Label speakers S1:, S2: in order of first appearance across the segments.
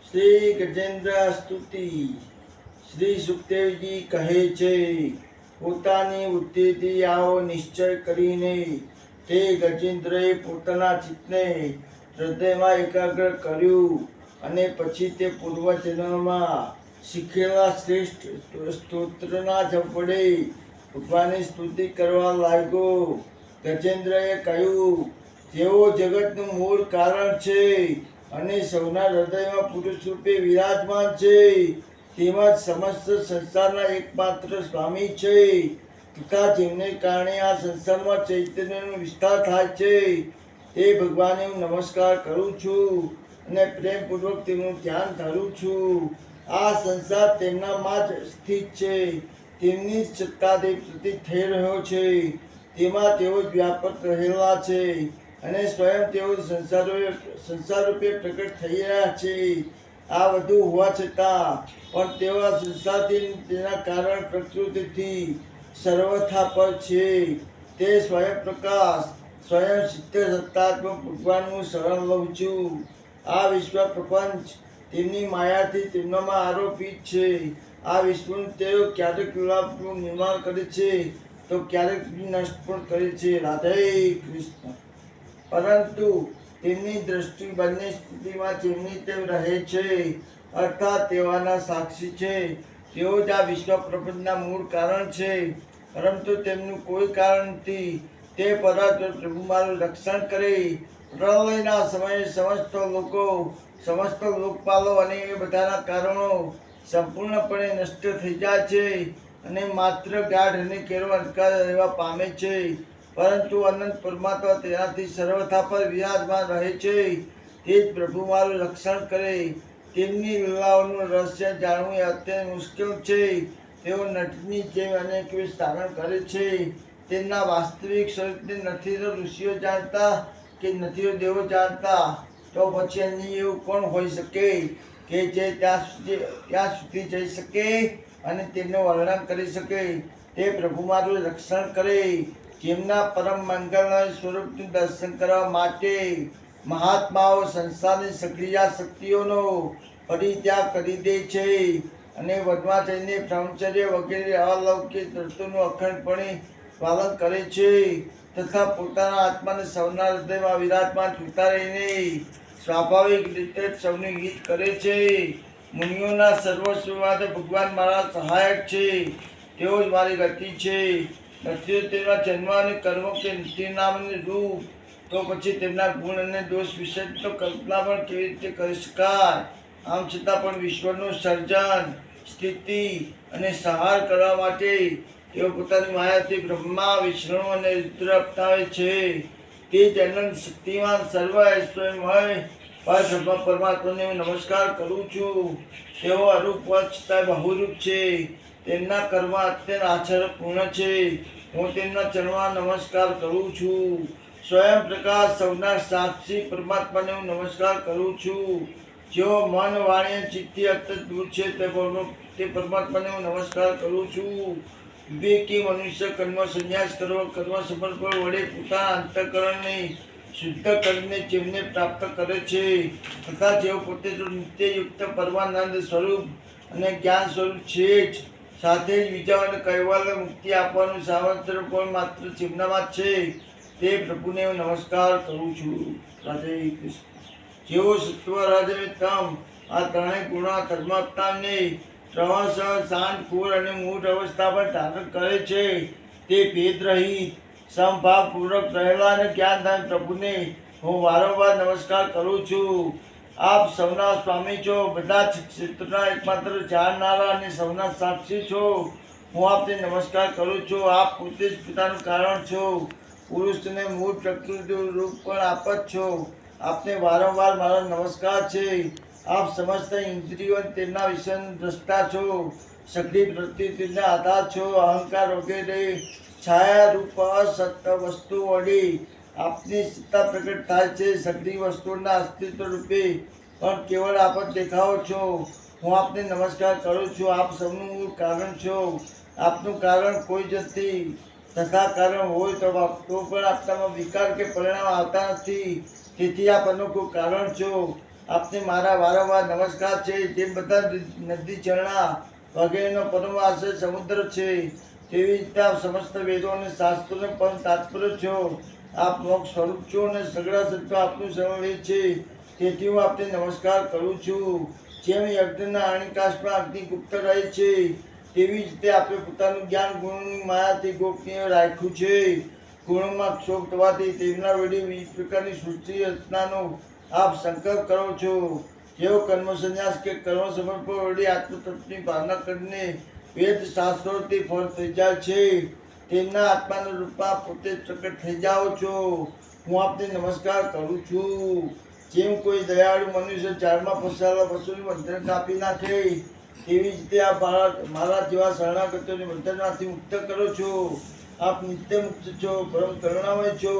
S1: શ્રી ગજેન્દ્ર સ્તુતિ. શ્રી સુખદેવજી કહે છે, પોતાની બુદ્ધિથી આવો નિશ્ચય કરીને તે ગજેન્દ્રએ પોતાના ચિત્તને હૃદયમાં એકાગ્ર કર્યું અને પછી તે પૂર્વજન્મમાં શીખેલા શ્રેષ્ઠ સ્તોત્રના વડે ભગવાનની સ્તુતિ કરવા લાગ્યો. ગજેન્દ્રએ કહ્યું, જેઓ જગતનું મૂળ કારણ છે અને સૌના હૃદયમાં પુરુષ રૂપે વિરાજમાન છે, તેમજ સમસ્ત સંસારના એકમાત્ર સ્વામી છે, તથા જેમને કારણે આ સંસારમાં ચૈતન્યનો વિસ્તાર થાય છે, તે ભગવાનને હું નમસ્કાર કરું છું અને પ્રેમપૂર્વક તેમનું ધ્યાન ધરું છું. આ સંસાર તેમનામાં જ સ્થિત છે, તેમની જ સત્તાથી પ્રતીત થઈ રહ્યો છે, તેમાં તેઓ જ વ્યાપક રહેલા છે અને સ્વયં તેઓ સંસારરૂપે પ્રગટ થઈ રહ્યા છે. આ બધું હોવા છતાં પણ તેઓ આ સંસારથી તેના કારણ પ્રકૃતિથી સર્વથા પર છે. તે સ્વયં પ્રકાશ, સ્વયં સિદ્ધ સત્તાત્મક ભગવાનનું શરણ લઉં છું. આ વિશ્વ પ્રપંચ તેમની માયાથી તેમનામાં આરોપિત છે. આ વિશ્વનું તેઓ ક્યારેક વિલાપનું નિર્માણ કરે છે તો ક્યારેક નષ્ટ પણ કરે છે. રાધે કૃષ્ણ. પરંતુ તેમની દ્રષ્ટિ બંને સ્થિતિમાં જેમની તેમ રહે છે, અર્થાત તેઓના સાક્ષી છે. તેઓ જ આ વિશ્વ પ્રપંચના મૂળ કારણ છે, પરંતુ તેમનું કોઈ કારણ નથી. તે પરાત્પર પ્રભુ મારું રક્ષણ કરે. પ્રલયના સમયે સમસ્ત લોકપાલો અને એ બધાના કારણો સંપૂર્ણપણે નષ્ટ થઈ જાય છે અને માત્ર ગાઢ અને કેરો અંધકાર રહેવા પામે છે. પરંતુ અનંત પરમાત્મા તેનાથી સર્વથા પર વિરાજમાન રહે છે. તે જ પ્રભુ મારું રક્ષણ કરે. તેમની લીલાઓનું રહસ્ય જાણવું એ અત્યંત મુશ્કેલ છે. તેઓ નટની જેમ અનેક વેશ ધારણ કરે છે. તેમના વાસ્તવિક સ્વરૂપને નથી તો ઋષિઓ જાણતા કે નથી તો દેવો જાણતા, તો પછી અન્ય એવું કોણ હોઈ શકે કે જે ત્યાં સુધી જઈ શકે અને તેમનું વર્ણન કરી શકે. તે પ્રભુ મારું રક્ષણ કરે, જેમના પરમ મંગલમય સ્વરૂપનું દર્શન કરવા માટે મહાત્માઓ સંસારની સક્રિય શક્તિઓનો પરિત્યાગ કરી દે છે અને વનમાં જઈને બ્રહ્મચર્ય વગેરે અલૌકિક તત્વોનું અખંડપણે પાલન કરે છે, તથા પોતાના આત્માને સૌના હૃદયમાં વિરાજમાન છૂટા રહીને સ્વાભાવિક રીતે સૌનું હિત કરે છે. મુનિઓના સર્વસ્વમાં ભગવાન મારા સહાયક છે. તેઓ જ મારી ગતિ છે. નથી તેના જન્મ અને કર્મ કે નથી નામ અને રૂપ, તો પછી તેમના ગુણ અને દોષ વિશે તો કલ્પના પણ કેવી રીતે કરી શકાય. આમ છતાં પણ વિશ્વનું સર્જન, સ્થિતિ અને સંહાર કરવા માટે તેઓ પોતાની માયાથી બ્રહ્મા, વિષ્ણુ અને રુદ્ર અપનાવે છે. તે જ અનંત શક્તિમાન સર્વ ઐશ્વર્યમય પરબ્રહ્મ પરમાત્માને હું નમસ્કાર કરું છું. તેઓ અરૂપ છતાં બહુરૂપ છે. તેમના કર્મ અત્યંત આશ્ચર્યપૂર્ણ છે. હું તેમના ચરણમાં નમસ્કાર કરું છું. સ્વયં પ્રકાશ સૌના સાક્ષી પરમાત્માને હું નમસ્કાર કરું છું. જેઓ મન, વાણી અને ચિત્તથી અત્યંત દૂર છે, તે પરમાત્માને હું નમસ્કાર કરું છું. વિવેકી મનુષ્ય કર્મ સંન્યાસ કર્મ સમર્પણ વડે પોતાના અંતઃકરણને શુદ્ધ કરીને જેમને પ્રાપ્ત કરે છે, તથા જેઓ પોતે તો નિત્યયુક્ત પરમાનંદ સ્વરૂપ અને જ્ઞાન સ્વરૂપ છે જ, સાથે જ બીજાઓને કૈવલ્ય મુક્તિ આપવાનું સામર્થ્ય પણ માત્ર જેમનામાં છે, તે પ્રભુને હું નમસ્કાર કરું છું. રાધે કૃષ્ણ. જેઓ સત્વ, રજ અને તમ આ ત્રણેય ગુણો ધર્મ અપનાવીને ક્રમશઃ શાંત, ક્રૂર અને મૂઢ અવસ્થા પર ધારણ કરે છે, તે ભેદરહિત સમભાવપૂર્વક રહેલા અને જ્ઞાનદાન પ્રભુને હું વારંવાર નમસ્કાર કરું છું. આપ સૌના સ્વામી છો, બધા જ ક્ષેત્રના એકમાત્ર જાણનારા અને સૌના સાક્ષી છો. હું આપને નમસ્કાર કરું છું. આપ પોતે જ પોતાનું કારણ છો. પુરુષ અને મૂળ પ્રકૃતિ રૂપ પણ આપ જ છો. આપને વારંવાર મારો નમસ્કાર છે. આપ સમસ્ત ઇન્દ્રિયો તેમના વિષયના દ્રષ્ટા છો. સઘળી પ્રવૃત્તિના આધાર છો. અહંકાર વગેરે છાયા રૂપ અસત્ય વસ્તુ વડે આપની સત્તા પ્રગટ થાય છે. સઘળી વસ્તુઓના અસ્તિત્વ રૂપે પણ કેવળ આપ જ દેખાવો છો. હું આપને નમસ્કાર કરું છું. આપ સૌનું મૂળ કારણ છો. આપનું કારણ કોઈ જ નથી. તથા કારણ હોય તો પણ આપનામાં વિકાર કે પરિણામ આવતા નથી. તેથી આપ અનોખું કારણ છો. આપને મારા વારંવાર નમસ્કાર છે. જે બધા નદી ઝરણા વગેરેનો પરમ આશ્રય સમુદ્ર છે, તેવી રીતે આપ સમસ્ત વેદો અને શાસ્ત્રોને પણ તાત્પર્ય છો. આપ મોક્ષ સ્વરૂપ છો અને સગળા સત્વ આપનું સમવે છે. તેથી હું આપને નમસ્કાર કરું છું. જેમ યજ્ઞના અણિકાશમાં અગ્નિ ગુપ્ત રહે છે, તેવી જ રીતે આપણે પોતાનું જ્ઞાન ગુણની માયાથી ગોપનીય રાખ્યું છે. ગુણોમાં ક્ષોભ થવાથી તેમના વડે વિવિધ પ્રકારની સૃષ્ટિ રચનાનો આપ સંકલ્પ કરો છો. જેઓ કર્મ સંન્યાસ કે કર્મ સમર્પણ વડે આત્મતત્વની ભાવના કરીને વેદ શાસ્ત્રોથી ફળ થઈ જાય છે, તેમના આત્માના રૂપમાં પોતે પ્રકટ થઈ જાઓ છો. હું આપને નમસ્કાર કરું છું. જેમ કોઈ દયાળુ મનુષ્ય ઝાડમાં ફસાયેલા પશુનું બંધન કાપી નાખે, તેવી જ રીતે આપ મારા જેવા શરણાગતોને બંધનમાંથી મુક્ત કરો છો. આપ નિત્ય મુક્ત છો, પરમ કરુણામય છો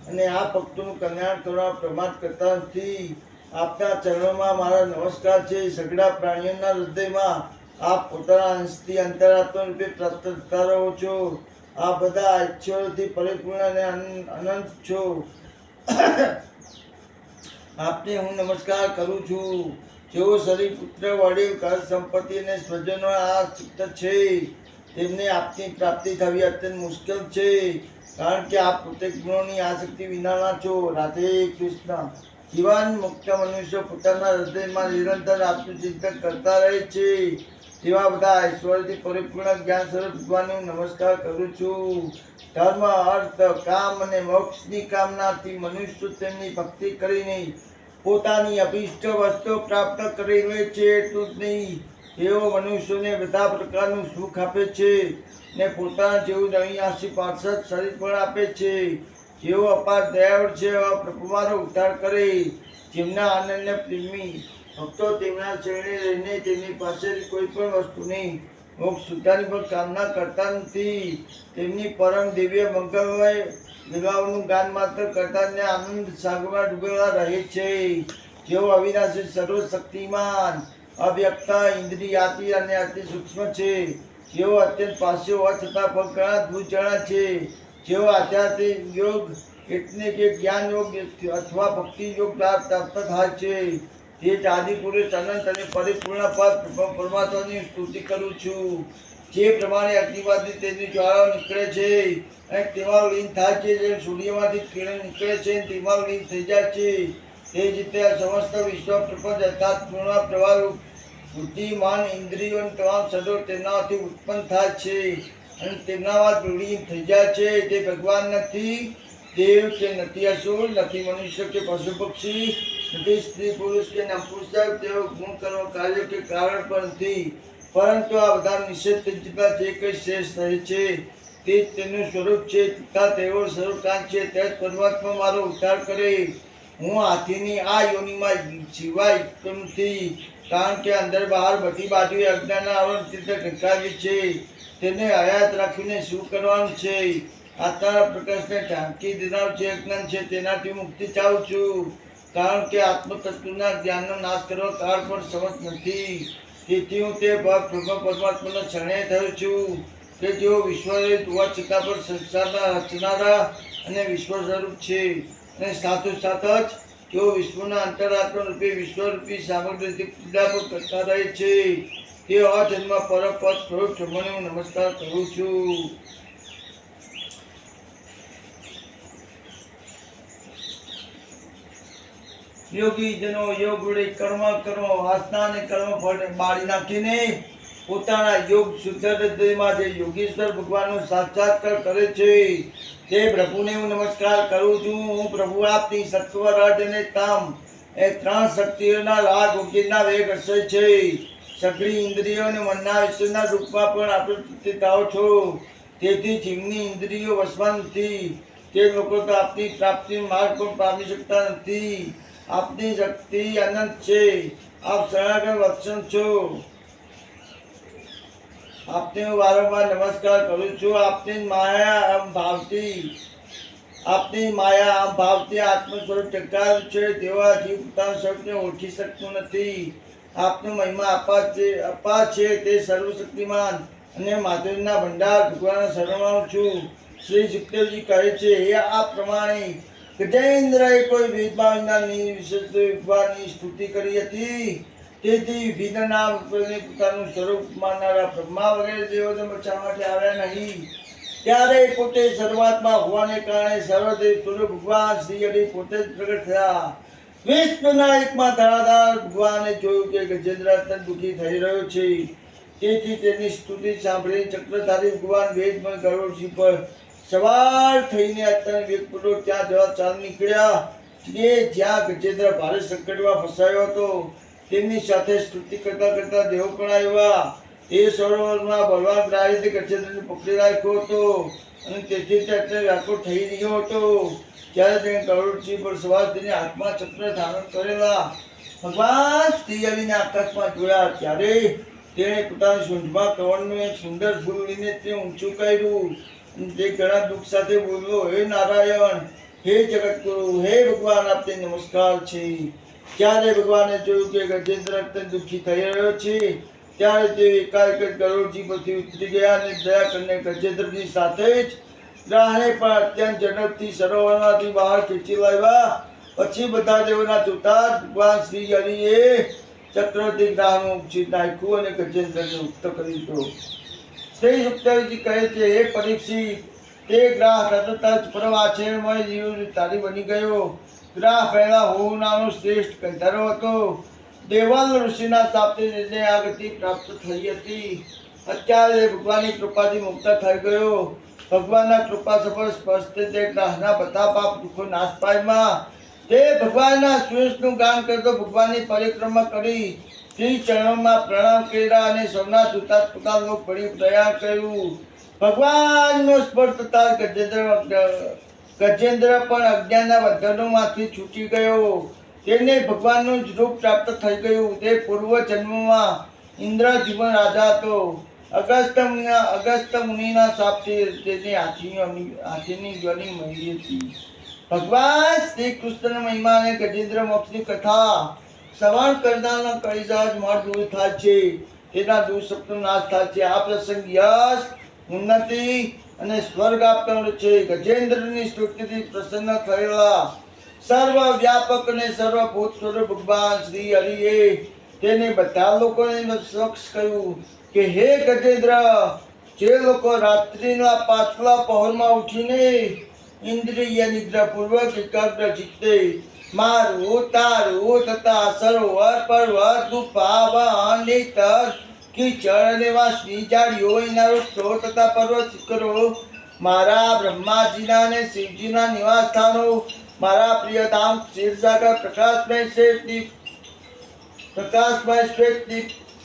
S1: અને આ ભક્તોનું કલ્યાણ કરવા પ્રમાદ કરતા નથી. આપના ચરણોમાં મારા નમસ્કાર છે. સઘળા પ્રાણીઓના હૃદયમાં આપ પોતાના અંશથી અંતરાત્મા રૂપે પ્રાપ્ત થતા રહો છો. આ બધા ઈચ્છાઓથી પરિપૂર્ણ અને અનંત છો. આપને હું નમસ્કાર કરું છું. જેઓ શરીર, પુત્ર, વડીલ, ઘર, સંપત્તિ અને સ્વજનો આસક્ત છે, તેમને આપની પ્રાપ્તિ થવી અત્યંત મુશ્કેલ છે, કારણ કે આપ પોતે ગુણોની આસક્તિ વિનાના છો. રાધે કૃષ્ણ. જીવન મુક્ત મનુષ્ય પોતાના હૃદયમાં નિરંતર આપનું ચિંતન કરતા રહે છે, તેવા બધા ઐશ્વર્યથી પરિપૂર્ણ જ્ઞાન સ્વરૂપ ભગવાનને હું નમસ્કાર કરું છું. ધર્મ, અર્થ, કામ અને મોક્ષની કામનાથી મનુષ્ય તેમની ભક્તિ કરીને પોતાની અભિષ્ટ વસ્તુ પ્રાપ્ત કરી લે છે. એટલું જ નહીં, તેઓ મનુષ્યોને બધા પ્રકારનું સુખ આપે છે ને પોતાના જેવું અવિનાશી પાર્ષદ શરીર પણ આપે છે. જેઓ અપાર દયાળુ છે, એવા પ્રભુ મારો ઉદ્ધાર કરે. જેમના અનન્ય પ્રેમી ભક્તો તેમના ચરણે રહીને તેમની પાસેથી કોઈ પણ વસ્તુની મોક્ષ સુધાની પણ કામના કરતા નથી. તેમની પરમ દિવ્ય મંગલમય લીલાઓનું ગાન માત્ર કરતા ને આનંદ સાગરમાં ડૂબેલા રહે છે. જેઓ અવિનાશી, સર્વશક્તિમાન, અવ્યક્ત, ઇન્દ્રિયાતી અને અતિ સૂક્ષ્મ છે, જેઓ અત્યંત પાસ્ય હોવા છતાં પણ ઘણા દૂર જણા છે, જેઓ આધ્યાત્મિક યોગ એટલે કે જ્ઞાન યોગ અથવા ભક્તિ યોગ પ્રાપ્ત થાય છે, તે જ આદિપુરુષ અનંત અને પરિપૂર્ણ પદ પરમાત્માની સ્તુતિ કરું છું. જે પ્રમાણે અગ્નિમાંથી તેની જ્વાળાઓ નીકળે છે અને તેમાં લીન થાય છે, જેમ સૂર્યમાંથી કિરણ નીકળે છે અને તેમાં લીન થઈ જાય છે, તે જ રીતે સમસ્ત વિશ્વ પ્રપંચ અર્થાત પૂર્ણ પ્રવાહ બુદ્ધિ, મન, ઇન્દ્રિયો અને તમામ સદો તેમનાથી ઉત્પન્ન થાય છે અને તેમનામાં વિલીન થઈ જાય છે. તે ભગવાન નથી દેવ કે નથી અસુર, નથી મનુષ્ય કે પશુ પક્ષી, નથી સ્ત્રી પુરુષ કે નપુંસક, તેઓ ગુણ કર્મ કાર્ય કે કારણ પણ નથી, પરંતુ આ બધા નિષેધ થઈ જતા જે કંઈ શેષ રહે છે તે જ તેનું સ્વરૂપ છે, તથા તેઓ સર્વકાંત છે. તે જ પરમાત્મા મારો ઉદ્ધાર કરે. હું હાથીની આ યોનિમાં જીવાય નથી, કારણ કે અંદર બહાર બધી બાજુએ અજ્ઞાનના આવરણથી ઢંકાવી છે. તેને હયાત રાખીને શું કરવાનું છે? આત્માના પ્રકાશને ઢાંકી દેનાર જે અજ્ઞાન છે તેનાથી મુક્તિ ચાહું છું, કારણ કે આત્મતત્વના જ્ઞાનનો નાશ કરવા કાળ પણ સમજ નથી. તેથી હું તે પરમાત્માના શરણે થયો છું, કે જેઓ વિશ્વરહિત હોવા છતાં પણ સંસારના રચનારા અને વિશ્વ સ્વરૂપ છે, અને સાથોસાથ જ તેઓ વિશ્વના અંતરાત્મા રૂપે વિશ્વરૂપી સામગ્રીથી ક્રીડા પણ કરતા રહે છે. તે અજન્મ પરપદ સ્વરૂપ બ્રહ્મને હું નમસ્કાર કરું છું. યોગી જનો યોગ વડે કર્મ વાસના અને કર્મ ફળને બાળી નાખીને પોતાના યોગ શુદ્ધ હૃદયમાં જે યોગેશ્વર ભગવાનનો સાક્ષાત્કાર કરે છે, તે પ્રભુને હું નમસ્કાર કરું છું. હું પ્રભુ આપની સત્વ, રજ અને તમ એ ત્રણ શક્તિઓના લાભ વગેરેના વેગ હશે છે. સઘળી ઇન્દ્રિયો અને મનના વિષયના રૂપમાં પણ આપણે સ્થિતાઓ છો. તેથી જીવની ઇન્દ્રિયો વશમાં નથી, તે લોકો તો આપની પ્રાપ્તિ માર્ગ પણ પામી શકતા નથી. આપની શક્તિ અનંત છે. આપ શરણાગત વત્સલ છો. આપને હું વારંવાર નમસ્કાર કરું છું. આપની માયા આમ ભાવથી આત્મ સ્વરૂપ ટકાવ્યું છે, તેવા જીવ પોતાના સ્વરૂપને ઓળખી શકતું નથી. આપનો મહિમા અપાર છે. તે સર્વશક્તિમાન અને માધુર્યના ભંડાર ભગવાનના શરણમાં છું. શ્રી સુખદેવજી કહે છે, હે આ પ્રમાણે ગજેન્દ્રએ કોઈ ભેદભાવ વિનાની વિશેષ ભગવાનની સ્તુતિ કરી હતી. તેથી વિઘ્નના ઉત્પત્તિને પોતાનું સ્વરૂપ માનનારા બ્રહ્મા વગેરે દેવોને બચાવવા માટે આવ્યા નહીં. ત્યારે પોતે શરૂઆતમાં હોવાને કારણે સર્વદેવ સ્વરૂપ ભગવાન શ્રી હરિ પોતે જ પ્રગટ થયા. વિષ્ણુના એકમાં ધરાધાર ભગવાને જોયું કે ગજેન્દ્ર અત્યંત દુઃખી થઈ રહ્યો છે. તેથી તેની સ્તુતિ સાંભળીને ચક્રધારી ભગવાન વેદમય ગરુડસિંહ પર સવાર થઈને અત્યંત વેગપૂર્વક ત્યાં જવા ચાલી નીકળ્યા. કે જ્યાં ગજેન્દ્ર ભારે સંકટમાં ફસાયો હતો તેમની સાથે સ્તુતિ કરતા કરતા દેવો પણ આવ્યા. એ સરોવરમાં બળવાન ગ્રાહીને ગજેન્દ્રને પકડી રાખ્યો હતો અને તેથી તે અત્યારે વ્યાકુળ થઈ રહ્યો હતો. ત્યારે તેણે ગરુડસિંહ પર સવાર થઈને હાથમાં ચક્ર ધારણ કરેલા ભગવાન શ્રી હરિને આકાશમાં જોયા. ત્યારે તેણે પોતાની સૂંઢમાં કવળનું એક સુંદર ફૂલ લઈને તે ઊંચું કર્યું. તે ઘણા દુઃખ સાથે બોલ્યો, હે નારાયણ, હે જગતગુરુ, હે ભગવાન, આપને નમસ્કાર છે. ત્યારે ભગવાને જોયું કે ગજેન્દ્ર અત્યંત દુઃખી થઈ રહ્યો છે. ત્યારે તે એકાએક ગરુડજી પરથી ઉતરી ગયા અને દયા કરીને ગજેન્દ્રની સાથે જ ગ્રાહને પણ અત્યંત ઝડપથી સરોવરમાંથી બહાર ખેંચી લાવ્યા. પછી બધા દેવોના જોતા ભગવાન શ્રી હરિએ ચક્રથી ગ્રાહનું ઉપછી નાખ્યું અને ગજેન્દ્રને મુક્ત કરી દીધો. શ્રી સુખદેવજી કહે છે, હે પરીક્ષિત, તે ગ્રાહ તરત જ પરમ આશ્ચર્યમય જીવ તારી બની ગયો. ગ્રાહ પહેલા હોહુ નામનો શ્રેષ્ઠ ગંધર્વ હતો. દેવલ ઋષિના શાપથી તેને આ ગતિ પ્રાપ્ત થઈ હતી. અત્યારે ભગવાનની કૃપાથી મુક્ત થઈ ગયો. ભગવાનના કૃપા સફળ સ્પષ્ટ તે ગ્રાહના બધા પાપ દુઃખો નાશ પામ્યા. તે ભગવાનના સુયશનું ગાન કરતો ભગવાનની પરિક્રમા કરી શ્રી ચરણોમાં પ્રણામ કર્યા અને સૌના જોતા પોતાનો લોક ભળી પ્રયાણ કર્યું. ભગવાનનો સ્પર્શ થતા ગજેન્દ્ર પણ અજ્ઞાનના બંધનોમાંથી છૂટી ગયો. તેને ભગવાનનું જ રૂપ પ્રાપ્ત થઈ ગયું. તે પૂર્વ જન્મમાં ઇન્દ્રજીવન રાજા હતો. અગસ્ત્ય મુનિના શાપથી તેની હાથીની ધ્વનિ મળી હતી. ભગવાન શ્રી કૃષ્ણ મહિમા અને ગજેન્દ્ર મોક્ષની કથા શ્રવણ કરનારના કળિજાજ મળ દૂર થાય છે. તેના દુઃશબ્દનો નાશ થાય છે. આ પ્રસંગ યશ, ઉન્નતિ અને સ્વર્ગ આપનારો છે. ગજેન્દ્રની સ્તુતિથી પ્રસન્ન થયેલા સર્વ વ્યાપક અને સર્વભૂત સ્વરૂપ ભગવાન શ્રી હરિએ તેને બધા લોકોને સમક્ષ કહ્યું કે હે ગજેન્દ્ર, જે લોકો રાત્રિના પાછલા પહોરમાં ઉઠીને ઇન્દ્રિય નિદ્રા પૂર્વક એકાગ્ર ચિત્તે મારું તારું તથા સરોવર પર્વત ગુફા તર કીચડ અને વાંસની ઝાડીઓ એના વૃક્ષો તથા પર્વત શિખરો, મારા બ્રહ્માજીના અને શિવજીના નિવાસ સ્થાનો, મારા પ્રિય ધામ ક્ષીરસાગર પ્રકાશમય શ્વેત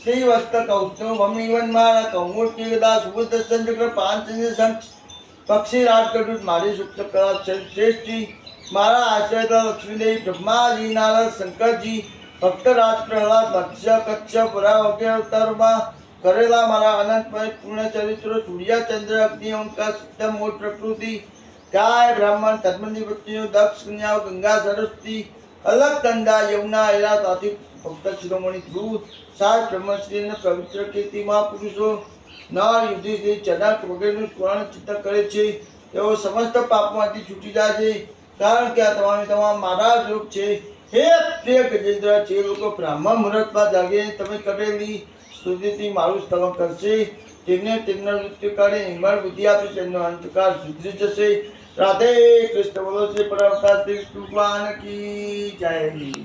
S1: શ્રી વસ્ત કૌસ્તુ ભમનીવન મારા કૌમૂર્તિ ગદા સુબુદ્ધ ચંદ્ર પાંચન્ય શંખ પક્ષી રાજગઢ મારી સુપ્ત કલા શ્રેષ્ઠજી, મારા આશ્રય લક્ષ્મીદેવી બ્રહ્માજી નારદ શંકરજી ભક્તરાજ પ્રહલાદ મત્સ્ય કચ્છ પુરા વગેરે અવતારોમાં કરેલા મારા અનંતમય પૂર્ણ ચરિત્રો સૂર્ય ચંદ્ર અગ્નિ ઓંકાર સિદ્ધ મૂળ પ્રકૃતિ ગાય બ્રાહ્મણ ધર્મની પત્નીઓ દક્ષ કન્યાઓ ગંગા સરસ્વતી અલગ કંદા યમુના એરા તાથી ભક્ત શિરોમણી ધ્રુવ સાત બ્રહ્મશ્રી અને પવિત્ર કીર્તિ મહાપુરુષો નર યુધિષ્ઠિર જનક વગેરેનું સ્મરણ ચિંતન કરે છે. તેઓ સમસ્ત પાપમાંથી છૂટી જાય છે, કારણ કે આ તમામ મારા જ રૂપ છે. હે પ્રિય ગજેન્દ્ર, જે લોકો બ્રાહ્મણ મુહૂર્તમાં જાગીને તમે કરેલી સ્તુતિથી મારું સ્તવન કરશે તેમને તેમના મૃત્યુ કાળે નિર્મળ બુદ્ધિ આપી તેમનો અંધકાર સુધરી જશે. રાધે કૃષ્ણ બોલો શ્રી પરમ શ્રી ભગવાન કી જય.